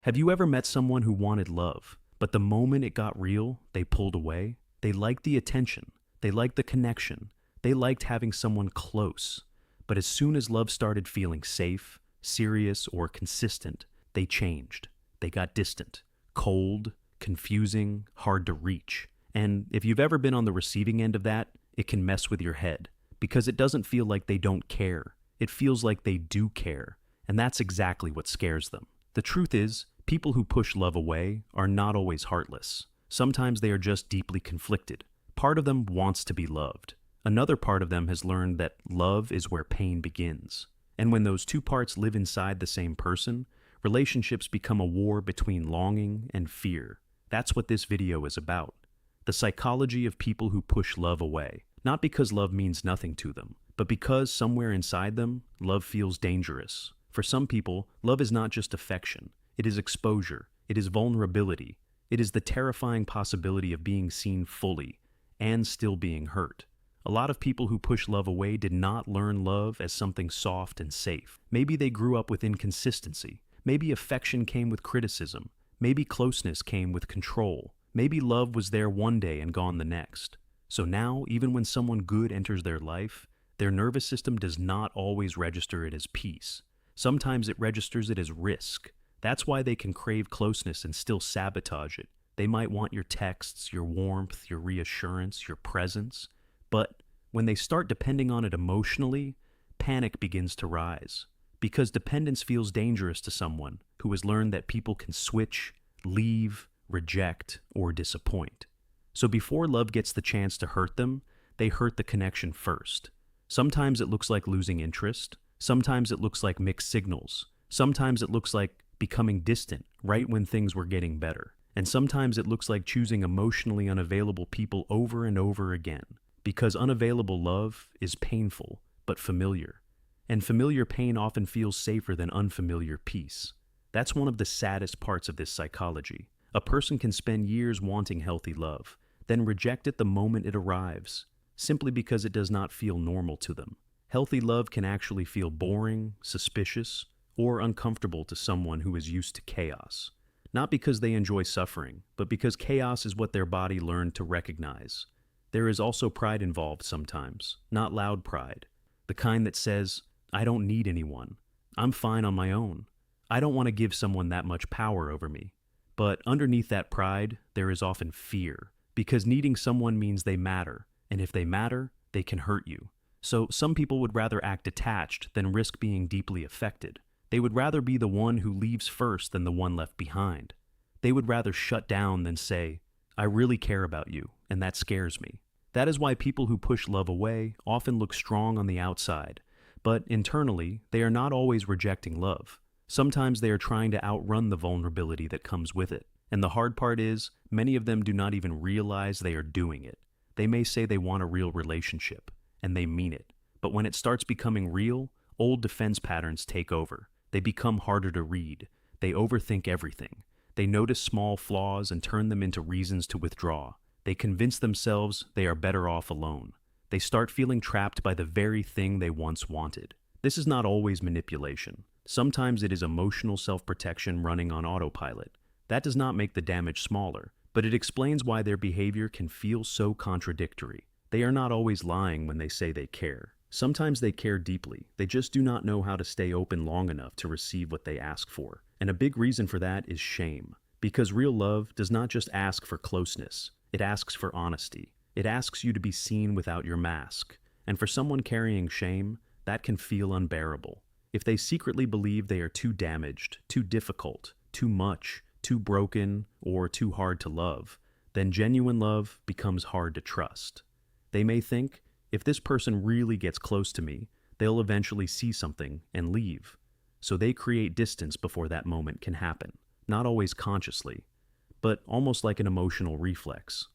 Have you ever met someone who wanted love, but the moment it got real, they pulled away? They liked the attention, they liked the connection, they liked having someone close. But as soon as love started feeling safe, serious, or consistent, they changed. They got distant, cold, confusing, hard to reach. And if you've ever been on the receiving end of that, it can mess with your head, because it doesn't feel like they don't care. It feels like they do care, and that's exactly what scares them. The truth is, people who push love away are not always heartless. Sometimes they are just deeply conflicted. Part of them wants to be loved. Another part of them has learned that love is where pain begins. And when those two parts live inside the same person, relationships become a war between longing and fear. That's what this video is about. The psychology of people who push love away. Not because love means nothing to them, but because somewhere inside them, love feels dangerous. For some people, love is not just affection. It is exposure. It is vulnerability. It is the terrifying possibility of being seen fully and still being hurt. A lot of people who push love away did not learn love as something soft and safe. Maybe they grew up with inconsistency. Maybe affection came with criticism. Maybe closeness came with control. Maybe love was there one day and gone the next. So now, even when someone good enters their life, their nervous system does not always register it as peace. Sometimes it registers it as risk. That's why they can crave closeness and still sabotage it. They might want your texts, your warmth, your reassurance, your presence. But when they start depending on it emotionally, panic begins to rise. Because dependence feels dangerous to someone who has learned that people can switch, leave, reject, or disappoint. So before love gets the chance to hurt them, they hurt the connection first. Sometimes it looks like losing interest. Sometimes it looks like mixed signals. Sometimes it looks like becoming distant right when things were getting better. And sometimes it looks like choosing emotionally unavailable people over and over again. Because unavailable love is painful, but familiar. And familiar pain often feels safer than unfamiliar peace. That's one of the saddest parts of this psychology. A person can spend years wanting healthy love, then reject it the moment it arrives, simply because it does not feel normal to them. Healthy love can actually feel boring, suspicious, or uncomfortable to someone who is used to chaos. Not because they enjoy suffering, but because chaos is what their body learned to recognize. There is also pride involved sometimes, not loud pride. The kind that says, I don't need anyone. I'm fine on my own. I don't want to give someone that much power over me. But underneath that pride, there is often fear, because needing someone means they matter, and if they matter, they can hurt you. So some people would rather act detached than risk being deeply affected. They would rather be the one who leaves first than the one left behind. They would rather shut down than say, I really care about you, and that scares me. That is why people who push love away often look strong on the outside, but internally, they are not always rejecting love. Sometimes they are trying to outrun the vulnerability that comes with it. And the hard part is, many of them do not even realize they are doing it. They may say they want a real relationship, and they mean it. But when it starts becoming real, old defense patterns take over. They become harder to read. They overthink everything. They notice small flaws and turn them into reasons to withdraw. They convince themselves they are better off alone. They start feeling trapped by the very thing they once wanted. This is not always manipulation. Sometimes it is emotional self-protection running on autopilot. That does not make the damage smaller, but it explains why their behavior can feel so contradictory. They are not always lying when they say they care. Sometimes they care deeply. They just do not know how to stay open long enough to receive what they ask for. And a big reason for that is shame. Because real love does not just ask for closeness. It asks for honesty. It asks you to be seen without your mask. And for someone carrying shame, that can feel unbearable. If they secretly believe they are too damaged, too difficult, too much, too broken, or too hard to love, then genuine love becomes hard to trust. They may think, if this person really gets close to me, they'll eventually see something and leave. So they create distance before that moment can happen, not always consciously, but almost like an emotional reflex.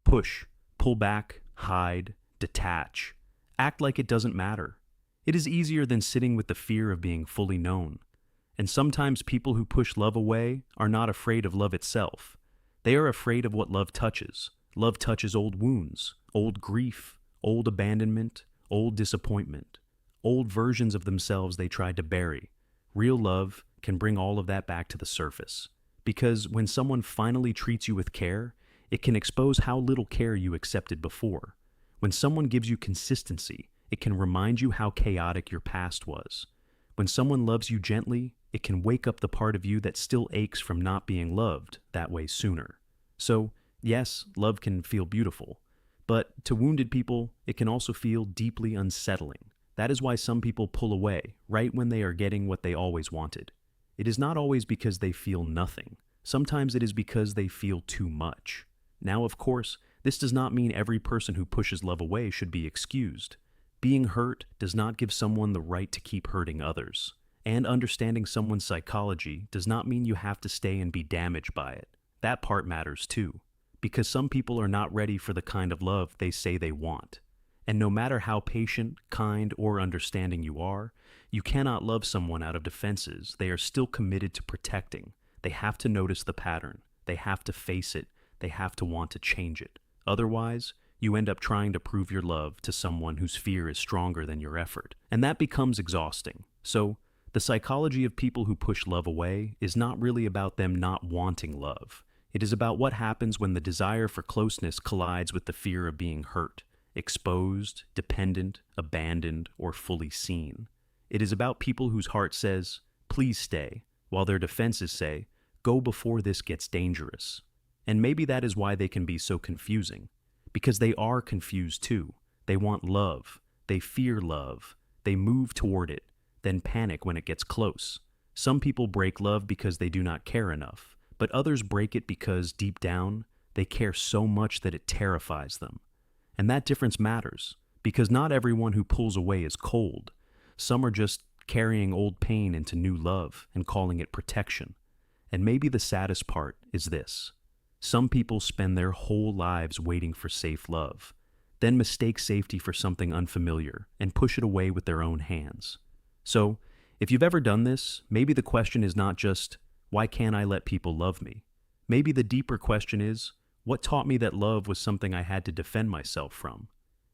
Push, pull back, hide, detach, act like it doesn't matter. It is easier than sitting with the fear of being fully known. And sometimes people who push love away are not afraid of love itself. They are afraid of what love touches. Love touches old wounds, old grief, old abandonment, old disappointment, old versions of themselves they tried to bury. Real love can bring all of that back to the surface. Because when someone finally treats you with care, it can expose how little care you accepted before. When someone gives you consistency, it can remind you how chaotic your past was. When someone loves you gently, it can wake up the part of you that still aches from not being loved that way sooner. So, yes, love can feel beautiful, but to wounded people, it can also feel deeply unsettling. That is why some people pull away right when they are getting what they always wanted. It is not always because they feel nothing. Sometimes it is because they feel too much. Now, of course, this does not mean every person who pushes love away should be excused. Being hurt does not give someone the right to keep hurting others. And understanding someone's psychology does not mean you have to stay and be damaged by it. That part matters too, because some people are not ready for the kind of love they say they want. And no matter how patient, kind, or understanding you are, you cannot love someone out of defenses they are still committed to protecting. They have to notice the pattern. They have to face it. They have to want to change it. Otherwise, you end up trying to prove your love to someone whose fear is stronger than your effort. And that becomes exhausting. So, the psychology of people who push love away is not really about them not wanting love. It is about what happens when the desire for closeness collides with the fear of being hurt, exposed, dependent, abandoned, or fully seen. It is about people whose heart says, please stay, while their defenses say, go before this gets dangerous. And maybe that is why they can be so confusing. Because they are confused too. They want love. They fear love. They move toward it, then panic when it gets close. Some people break love because they do not care enough, but others break it because, deep down, they care so much that it terrifies them. And that difference matters, because not everyone who pulls away is cold. Some are just carrying old pain into new love and calling it protection. And maybe the saddest part is this. Some people spend their whole lives waiting for safe love, then mistake safety for something unfamiliar and push it away with their own hands. So, if you've ever done this, maybe the question is not just, why can't I let people love me? Maybe the deeper question is, what taught me that love was something I had to defend myself from?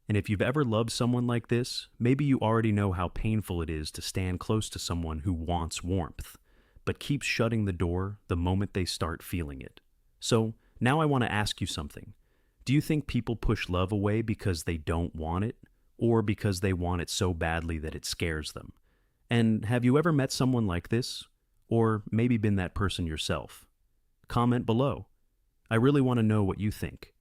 And if you've ever loved someone like this, maybe you already know how painful it is to stand close to someone who wants warmth, but keeps shutting the door the moment they start feeling it. So, now I want to ask you something. Do you think people push love away because they don't want it, or because they want it so badly that it scares them? And have you ever met someone like this, or maybe been that person yourself? Comment below. I really want to know what you think.